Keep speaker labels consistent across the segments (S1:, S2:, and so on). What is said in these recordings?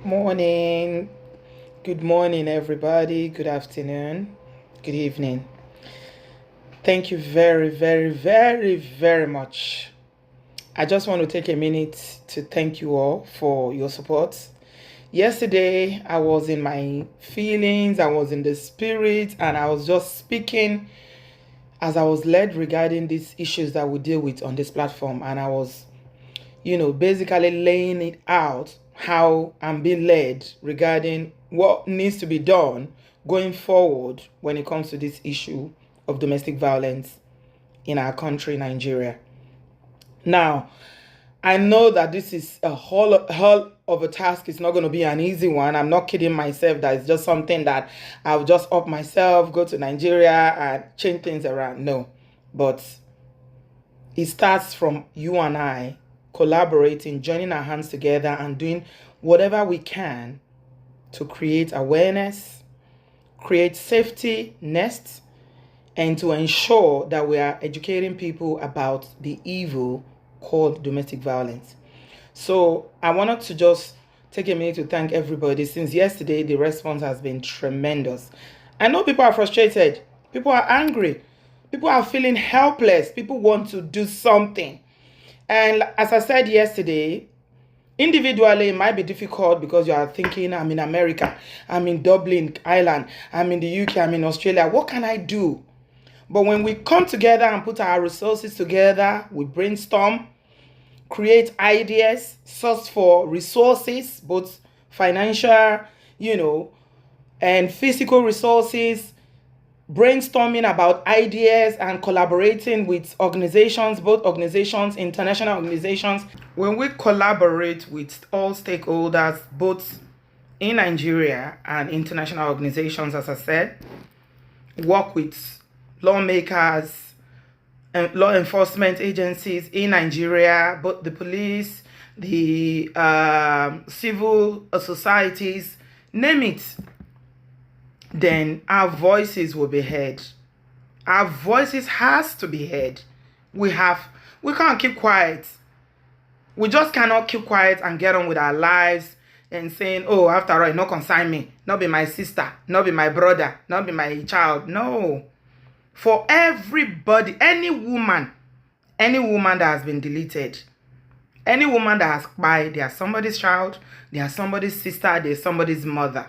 S1: Morning. Good morning, everybody. Good afternoon. Good evening. Thank you very, very, very, very much. I just want to take a minute to thank you all for your support. Yesterday, I was in my feelings, I was in the spirit, and I was just speaking as I was led regarding these issues that we deal with on this platform. And I was, basically laying it out how I'm being led regarding what needs to be done going forward when it comes to this issue of domestic violence in our country, Nigeria. Now, I know that this is a whole of a task. It's not going to be an easy one. I'm not kidding myself that it's just something that I'll just up myself, go to Nigeria and change things around. No, but it starts from you and I collaborating, joining our hands together and doing whatever we can to create awareness, create safety nests, and to ensure that we are educating people about the evil called domestic violence. So I wanted to just take a minute to thank everybody. Since yesterday, the response has been tremendous. I know people are frustrated. People are angry. People are feeling helpless. People want to do something. And as I said yesterday, individually, it might be difficult because you are thinking, I'm in America, I'm in Dublin, Ireland, I'm in the UK, I'm in Australia. What can I do? But when we come together and put our resources together, we brainstorm, create ideas, source for resources, both financial, and physical resources, brainstorming about ideas and collaborating with organizations, both organizations, international organizations. When we collaborate with all stakeholders, both in Nigeria and international organizations, as I said, work with lawmakers and law enforcement agencies in Nigeria, both the police, the civil societies, name it, then our voices will be heard. Our voices has to be heard. We can't keep quiet. We just cannot keep quiet and get on with our lives and saying, oh, after all, it not concern me, not be my sister, not be my brother, not be my child. No. For everybody, any woman that has been deleted, any woman that has cried, they are somebody's child, they are somebody's sister, they are somebody's mother.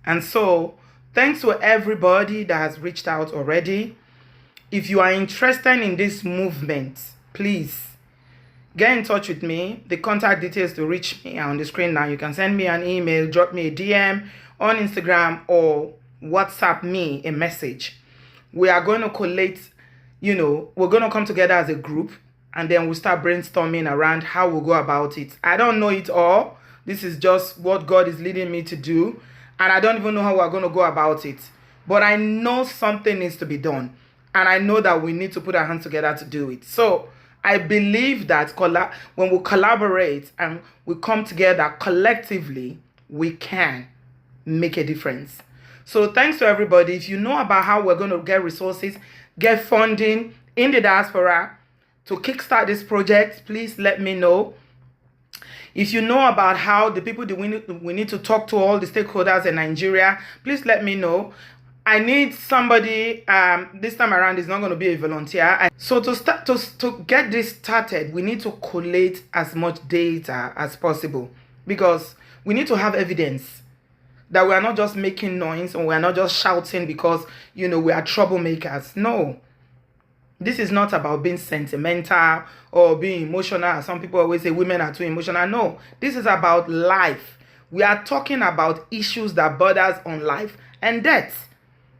S1: And so, thanks to everybody that has reached out already. If you are interested in this movement, please get in touch with me. The contact details to reach me are on the screen now. You can send me an email, drop me a DM on Instagram, or WhatsApp me a message. We are going to collate, we're going to come together as a group, and then we'll start brainstorming around how we'll go about it. I don't know it all. This is just what God is leading me to do. And I don't even know how we're going to go about it. But I know something needs to be done. And I know that we need to put our hands together to do it. So I believe that when we collaborate and we come together collectively, we can make a difference. So thanks to everybody. If you know about how we're going to get resources, get funding in the diaspora to kickstart this project, please let me know. If you know about how the people that we need to talk to, all the stakeholders in Nigeria, please let me know. I need somebody. This time around, it's not going to be a volunteer. So to get this started, we need to collate as much data as possible, because we need to have evidence that we are not just making noise, or we are not just shouting because we are troublemakers. No. This is not about being sentimental or being emotional. Some people always say women are too emotional. No, this is about life. We are talking about issues that borders on life and death.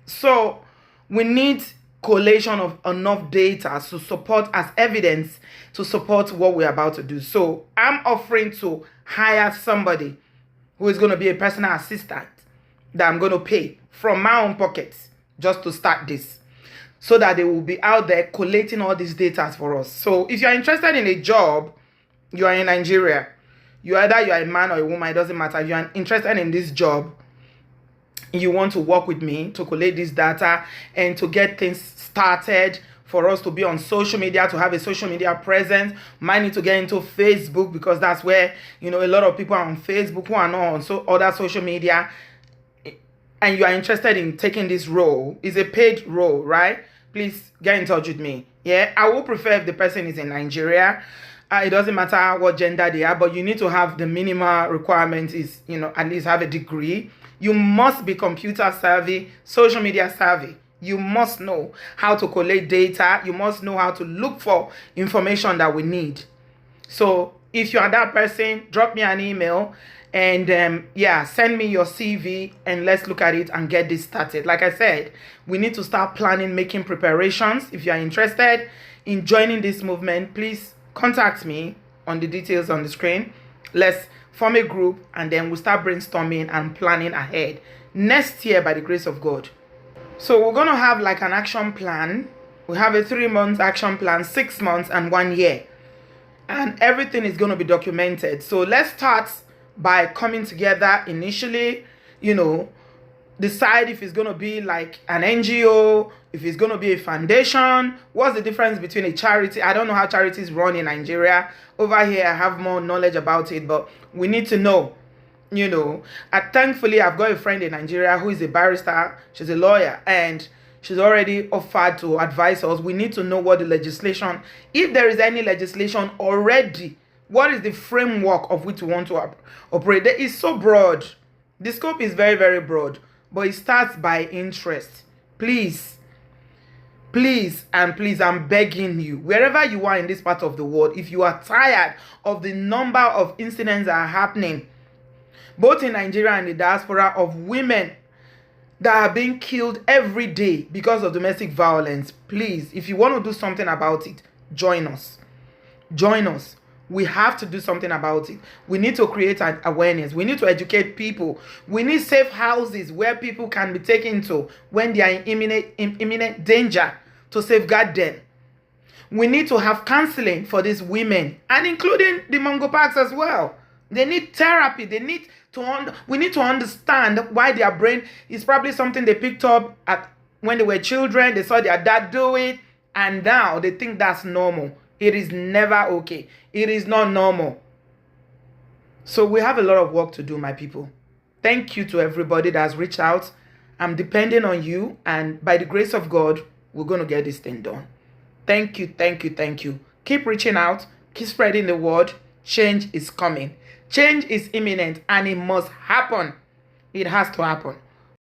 S1: So we need collation of enough data to support as evidence to support what we're about to do. So I'm offering to hire somebody who is going to be a personal assistant that I'm going to pay from my own pockets just to start this, so that they will be out there collating all these data for us. So if you're interested in a job, you are in Nigeria, you are a man or a woman, it doesn't matter. If you are interested in this job, you want to work with me to collate this data and to get things started for us to be on social media, to have a social media presence. Might need to get into Facebook, because that's where, a lot of people are on Facebook who are not on other social media. And you are interested in taking this role, it's a paid role, right? Please get in touch with me. Yeah, I will prefer if the person is in Nigeria. It doesn't matter what gender they are, but you need to have the minimal requirement is, at least have a degree. You must be computer savvy, social media savvy. You must know how to collate data. You must know how to look for information that we need. So if you are that person, drop me an email and send me your CV and let's look at it and get this started. Like I said, we need to start planning, making preparations. If you are interested in joining this movement, please contact me on the details on the screen. Let's form a group and then we'll start brainstorming and planning ahead next year by the grace of God. So we're going to have like an action plan. We have a 3-month action plan, 6 months and 1 year. And everything is going to be documented. So let's start by coming together initially, decide if it's going to be like an NGO, if it's going to be a foundation. What's the difference between a charity? I don't know how charities run in Nigeria. Over here, I have more knowledge about it, but we need to know, Thankfully, I've got a friend in Nigeria who is a barrister. She's a lawyer, and she's already offered to advise us. We need to know what the legislation, if there is any legislation already, what is the framework of which we want to operate. It is so broad. The scope is very, very broad, but it starts by interest. Please, I'm begging you, wherever you are in this part of the world, if you are tired of the number of incidents that are happening, both in Nigeria and the diaspora, of women that are being killed every day because of domestic violence, please, if you want to do something about it, join us. We have to do something about it. We need to create an awareness. We need to educate people. We need safe houses where people can be taken to when they are in imminent danger, to safeguard them. We need to have counseling for these women, and including the Mungo Parks as well. They need therapy. We need to understand why their brain is probably something they picked up when they were children. They saw their dad do it, and now they think that's normal. It is never okay. It is not normal. So we have a lot of work to do, my people. Thank you to everybody that has reached out. I'm depending on you, and by the grace of God, we're going to get this thing done. Thank you. Keep reaching out. Keep spreading the word. Change is coming. Change is imminent, and it must happen. It has to happen.